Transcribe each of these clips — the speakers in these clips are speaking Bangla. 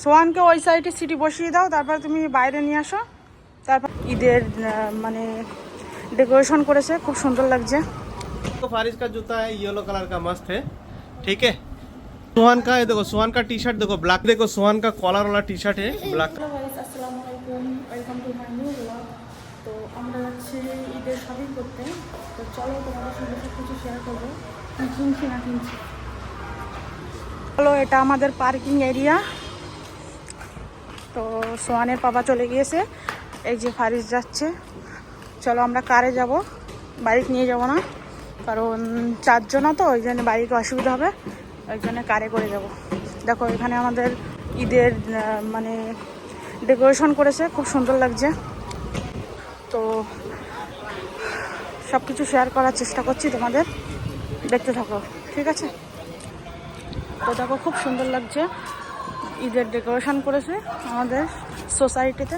সোহানকে ওই সাইডে সিটি বসিয়ে দাও, তারপর তুমি বাইরে নিয়ে আসো। তারপর ঈদের মানে डेकोरेशन করেছে, খুব সুন্দর লাগছে। तो फारिस का जूता है येलो कलर का, मस्त है। ठीक है, सोहान का है, देखो सोहान का टी शर्ट देखो ब्लैक, देखो सोहान का कॉलर वाला टी शर्ट है ब्लैक। हेलो गाइस, আসসালামু আলাইকুম, welcome to my new blog. তো আমরা যাচ্ছি ঈদের শপিং করতে। তো চলো তোমাদের সঙ্গে সব কিছু শেয়ার করবো, কি কিনছি না কিনছি। চলো, এটা আমাদের পার্কিং এরিয়া। তো সোহানের পাপা চলে গিয়েছে, এই যে ফারিস যাচ্ছে। চলো আমরা কারে যাব, বাইক নিয়ে যাব না, কারণ 4 জন তো, ওই জন্য বাইকে অসুবিধা হবে, ওই জন্য কারে করে যাব। দেখো এখানে আমাদের ঈদের মানে ডেকোরেশন করেছে, খুব সুন্দর লাগছে। তো সব কিছু শেয়ার করার চেষ্টা করছি তোমাদের, দেখতে থাকো, ঠিক আছে? তো দেখো খুব সুন্দর লাগছে, ঈদের ডেকোরেশন করেছে আমাদের সোসাইটিতে,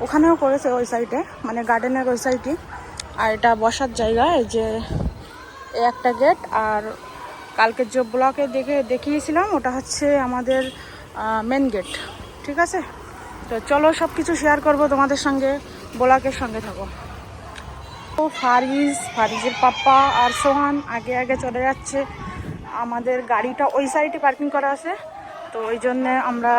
ওখানেও করেছে ওই সাইডে, মানে গার্ডেনের ওই সাইডে। আর এটা বসার জায়গা, এই যে একটা গেট। আর কালকে যে ব্লকে দেখিয়েছিলাম ওটা হচ্ছে আমাদের মেন গেট, ঠিক আছে? তো চলো সব কিছু শেয়ার করবো তোমাদের সঙ্গে, ব্লকের সঙ্গে থাকো। তো ফারিজের পাপ্পা আর সোহান আগে আগে চলে যাচ্ছে, আমাদের গাড়িটা ওই সাইডে পার্কিং করা আছে, তো ওই জন্যে আমরা।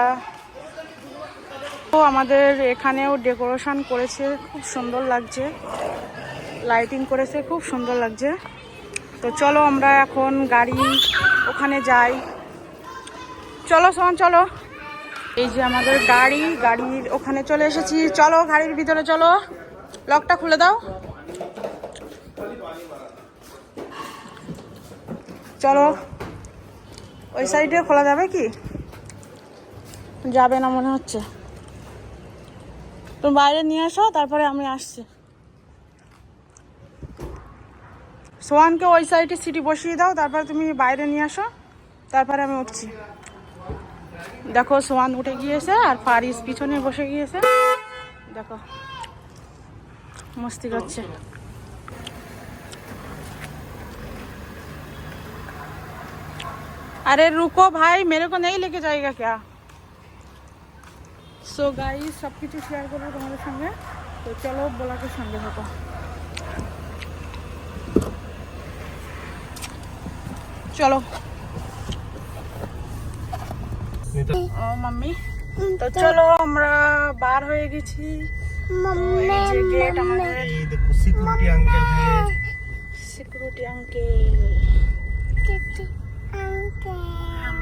তো আমাদের এখানেও ডেকোরেশন করেছে, খুব সুন্দর লাগছে, লাইটিং করেছে, খুব সুন্দর লাগছে। তো চলো আমরা এখন গাড়ি ওখানে যাই, চলো সোহান চলো। এই যে আমাদের গাড়ির ওখানে চলে এসেছি, চলো গাড়ির ভিতরে চলো, লকটা খুলে দাও। চলো, ওই সাইডে খোলা যাবে কি? যাবে না মনে হচ্ছে, তুমি বাইরে নিয়ে আসো, তারপরে আমি আসছি। সোহানকে ওই সাইডে সিটি বসিয়ে দাও, তারপরে তুমি বাইরে নিয়ে আসো, তারপরে আমি উঠছি। দেখো সোহান উঠে গিয়েছে আর ফারিস পিছনে বসে গিয়েছে, দেখো মস্তি করছে। अरे रुको भाई, मेरे को नहीं लेके जाएगा क्या? सो गाइस सब কিছু শেয়ার করবো তোমাদের সঙ্গে, তো চলো ব্লগের সঙ্গে থাকো। চলো ও মাম্মি, তো চলো আমরা বার হয়ে গেছি। এই যে গেট আমাদের, देखो सिक्योरिटी अंकल है, সিকিউরিটি আঙ্কেল।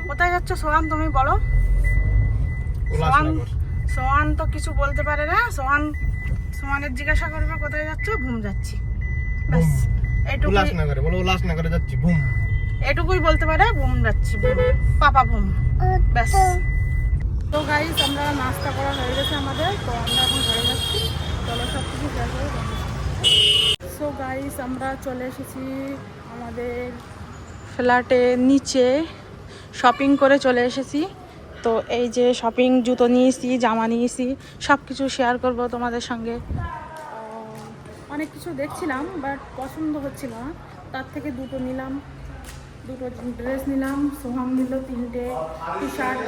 কোথায় যাচ্ছ সোহান, তুমি বলো? সোহান তো কিছু বলতে পারে না, সোহানের জিজ্ঞাসা করবে কোথায় যাচ্ছ, ঘুম যাচ্ছি, ব্যাস এটুকুই বলতে পারে, ঘুম যাচ্ছি, পাপা ঘুম, ব্যাস। তো গাইস আমরা নাস্তা করা হয়ে গেছে আমাদের, তো আমরা এখন ঘরে যাচ্ছি, চলো সব কিছু শেয়ার করে। সো গাইস আমরা চলে এসেছি আমাদের ফ্ল্যাটের নিচে, শপিং করে চলে এসেছি। তো এই যে শপিং, জুতো নিয়েছি, জামা নিয়েছি, সব কিছু শেয়ার করব তোমাদের সঙ্গে। অনেক কিছু দেখছিলাম বাট পছন্দ হচ্ছিল না, তার থেকে দুটো ড্রেস নিলাম। সোহান নিল 3টে টি শার্ট,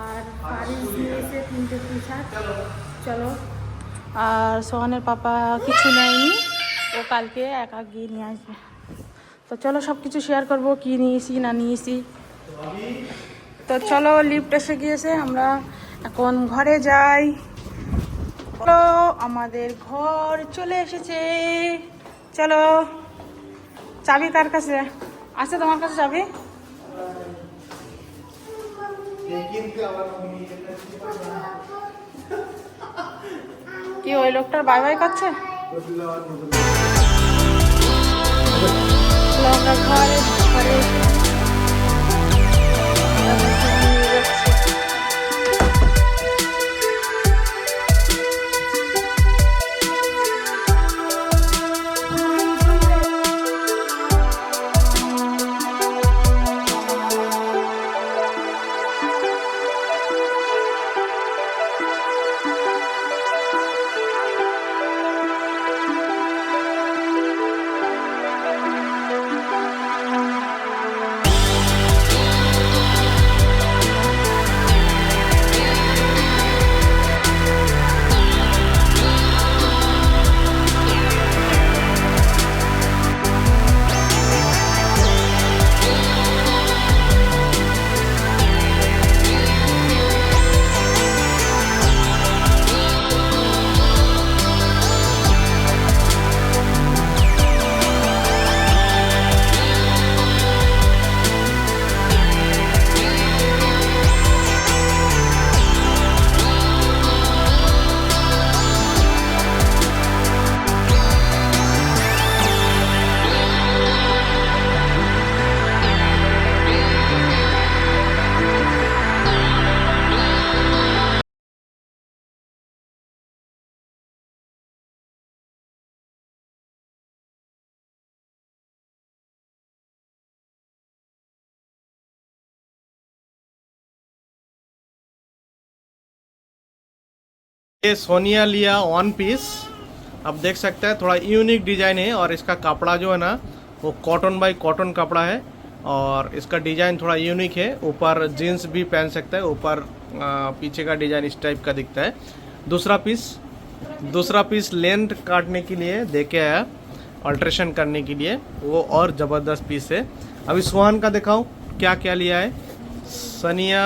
আর ফারিস নিয়েছে 3টে টি শার্ট। চলো, আর সোহানের পাপা কিছু নেয়নি, ও কালকে একা গিয়ে নিয়ে আসবে। তো চলো সব কিছু শেয়ার করবো, কি নিয়েছি না নিয়েছি। তো চলো, লিফট এসে গিয়েছে, আমরা এখন ঘরে যাই। চলো, আমাদের ঘর চলে এসেছে। চলো, চাবি কার কাছে আছে? তোমার কাছে চাবি? কি ওই লোকটার বাই বাই করছে? আমরা ঘরে ये सोनिया लिया 1 पीस। अब देख सकते हैं थोड़ा यूनिक डिजाइन है और इसका कपड़ा जो है ना वो कॉटन बाई कॉटन कपड़ा है और इसका डिजाइन थोड़ा यूनिक है। ऊपर जीन्स भी पहन सकता है, ऊपर पीछे का डिजाइन इस टाइप का दिखता है। दूसरा पीस लेंथ काटने के लिए दे के आया, अल्ट्रेशन करने के लिए, वो और ज़बरदस्त पीस है। अभी सुहान का दिखाऊं क्या क्या लिया है। सनिया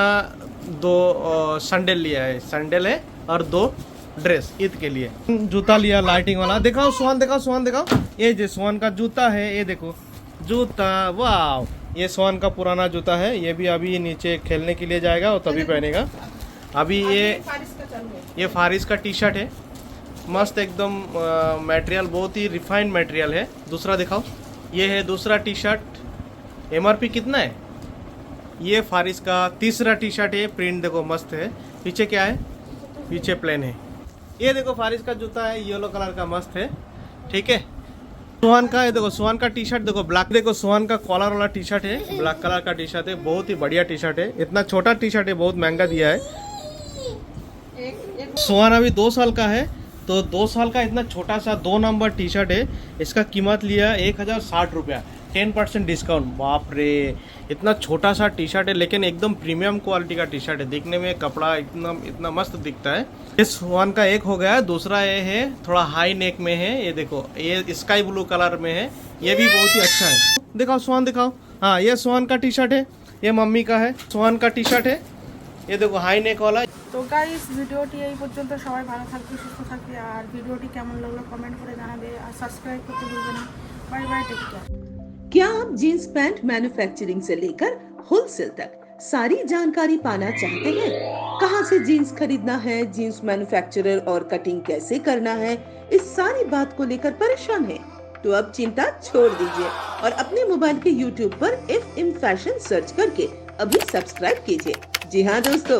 2 सैंडल लिया है, सैंडल है और 2 ड्रेस ईद के लिए। जूता लिया लाइटिंग वाला। दिखाओ सुहान, दिखाओ। ये जो सुहान का जूता है, ये देखो जूता, वाह। ये सुहान का पुराना जूता है, ये भी अभी नीचे खेलने के लिए जाएगा और तभी पहनेगा। अभी ये फारिस का टी शर्ट है, मस्त एकदम मटेरियल बहुत ही रिफाइंड मटेरियल है। दूसरा दिखाओ, ये है दूसरा टी शर्ट। एमआरपी कितना है? ये फारिस का तीसरा टी शर्ट है, प्रिंट देखो मस्त है। पीछे क्या है? पीछे प्लेन है। ये देखो फारिस का जूता है, येलो कलर का मस्त है, ठीक है। सुहान का, ये देखो सुहान का टी शर्ट देखो ब्लैक, देखो सुहान का कॉलर वाला टी शर्ट है, ब्लैक कलर का टी शर्ट है, बहुत ही बढ़िया टी शर्ट है। इतना छोटा टी शर्ट है, बहुत महंगा दिया है। सुहान अभी 2 साल का है, तो 2 साल का इतना छोटा सा 2 नंबर टी शर्ट है, इसका कीमत लिया 1060 रुपया, 10% डिस्काउंट। बाप रे, इतना छोटा सा टी शर्ट है लेकिन एकदम प्रीमियम क्वालिटी का टी शर्ट है। दिखने में कपड़ा इतना मस्त दिखता है। इस वन का एक हो गया, दूसरा ये है थोड़ा हाई नेक में है। ये देखो ये स्काई ब्लू कलर में है, ये भी बहुत ही अच्छा है। दिखाओ सुहान, दिखाओ। हाँ, ये सुहान का टी शर्ट है, ये मम्मी का है। सुहान का टी शर्ट है, ये देखो हाई नेक वाला। তো গাইস ভিডিওটি এই পর্যন্ত, সবাই ভালো থাকবে, সুস্থ থাকবে, আর ভিডিওটি কেমন লাগলো কমেন্ট করে জানাবে, আর সাবস্ক্রাইব করতে ভুলবে না। Bye bye, take care. क्या आप जींस पैंट मैन्युफैक्चरिंग से लेकर होलसेल तक सारी जानकारी पाना चाहते हैं? कहां से जींस खरीदना है, जींस मैन्युफैक्चरर और कटिंग कैसे करना है, इस सारी बात को लेकर परेशान हैं? तो अब चिंता छोड़ दीजिए और अपने मोबाइल के YouTube पर FM फैशन सर्च करके अभी सब्सक्राइब कीजिए। जी हाँ दोस्तों,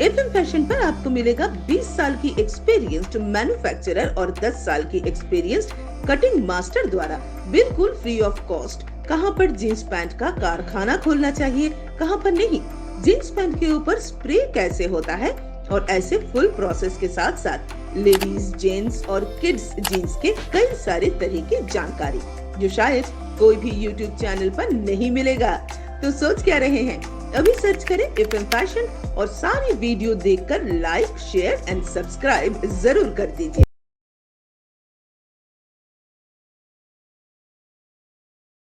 FM फैशन पर आपको मिलेगा 20 साल की एक्सपीरियंस्ड मैन्युफैक्चरर और 10 साल की एक्सपीरियंस्ड कटिंग मास्टर द्वारा बिल्कुल फ्री ऑफ कॉस्ट कहां पर जींस पैंट का कारखाना खोलना चाहिए, कहां पर नहीं, जींस पैंट के ऊपर स्प्रे कैसे होता है, और ऐसे फुल प्रोसेस के साथ साथ लेडीज, जेंट्स और किड्स जीन्स के कई सारे तरह की जानकारी जो शायद कोई भी YouTube चैनल पर नहीं मिलेगा। तो सोच क्या रहे हैं, अभी सर्च करें FM फैशन और सारी वीडियो देखकर लाइक, शेयर एंड सब्सक्राइब जरूर कर दीजिए।